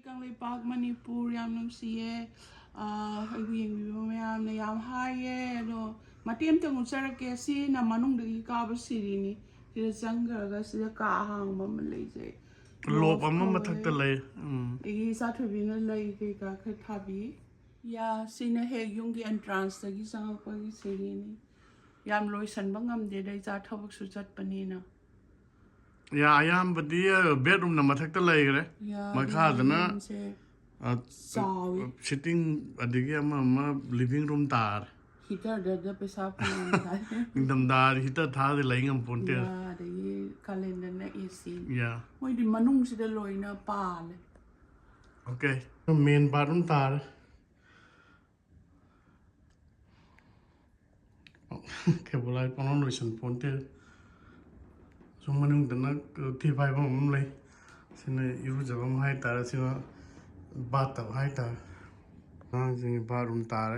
Kanglei Park Manipur yam nungsiye yam na yam haye no matem tang usarake si na manungdagi kaaba sirini sida changaraga sida ka hangba ma leije lop amma mathakta lei igi sathubina lei ke ka khabi ya sina he yungi entrance tagi sangakpa gi sirini yam loisan bangamde dai cha thobak su chatpanina ya ayam badi bedroom na mathakta lei gre makhadana sitting adigi ama living room tar heater da pesa phang dam dar heater tha de lai ngam ponte ya de calendar na AC ya moi di manung sida loina pale okay main bathroom tar ke bolai panon loisan ponte so manung dana thi bai bam lai sine iru jabam hai tar sina bata hai tar jing bathroom tar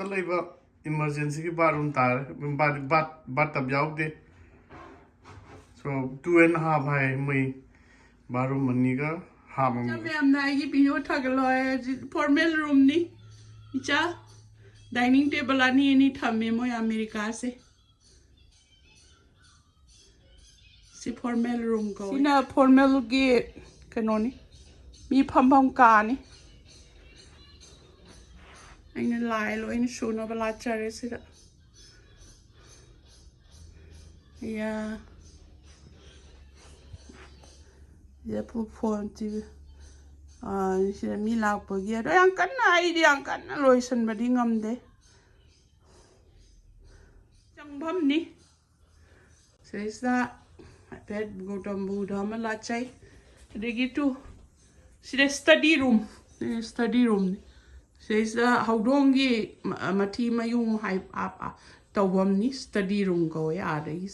ta laiba emergency ki bathroom tar bat tab yaude so 2.5 hai mai bathroom mani ka ham jab am na gi bio thagloy formal room ni icha dining table ani ni thamme moi america se si formal room ko sina formal gi kanoni mi pham ka ni aina lai lo in shuna bala chare sida ya pu phone ti sida mi lak pa gi do yang kan ai di yang kan loisan badi ngamde changbam ni sesa pet gotam buda mala chai degi tu sida study room sesa haudongi mati mayung hai apa tawam ni study room ko ya degi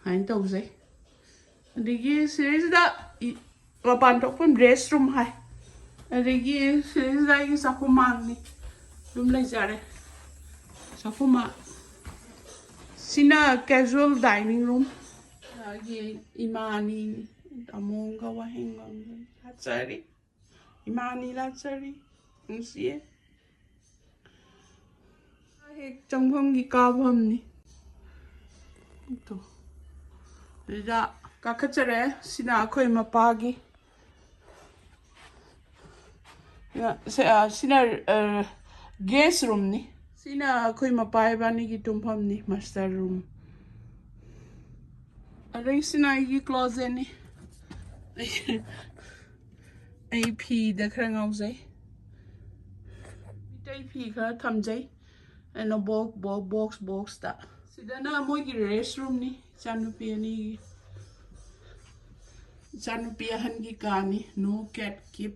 hain tawzai degi sesa papan tok pun restroom hai degi sesa gi sakuma ni dum lai jare sakuma sina casual dining room agi imani amonga wahengam hatsari imani latsari nsie hek changbam gi kabam ni to da kakachare sina khoi mapagi ya sina guest room ni sina khoi mapai bani gi tumpham ni master room arai sina gi closet ni AP da khara ngauzai mitai phi khara thamjai and a box da sidana moi gi restroom ni chanupi ani chanupi han gi kani no cat keep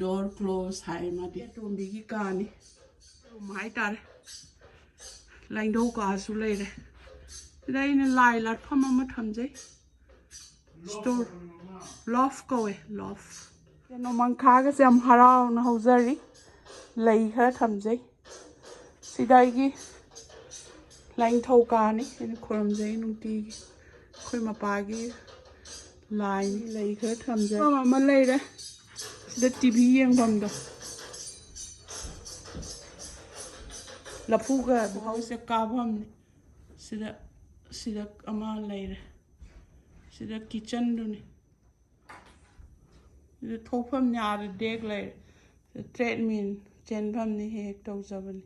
door close hai ma de tombi gi kani room hai tar lain do ka su le re dai ne lai lat pham ma thamjai store loft ko loft no man kha ga jam harau na hozari lei khara thamjai sidai gi lain thau ka ni en khoram jai nungti khoi ma pa gi lai lei khara thamjai ma lei re da TV yeng bam da la phuga house ka bam ni sida ama lei re sida kitchen do ni the thopam ni ar dek lai the treadmill chen pham ni hek tau jabani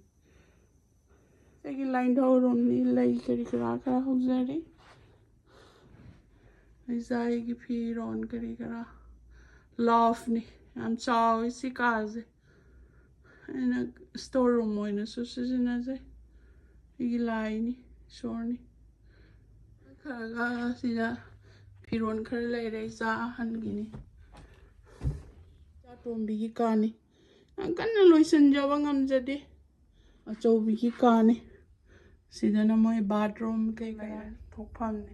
segi line do room ni lai kari kara kara hozari ai gi phi ron kari kara loft ni am chaw isi kaze and a store room moina so sina zai gi lai ni sorni kara sida phiron khar lai re za han gini tombi gi kani kan na loisan jawa ngamjade achoubi gi kani sidana moi bathroom kai kai thokpham ni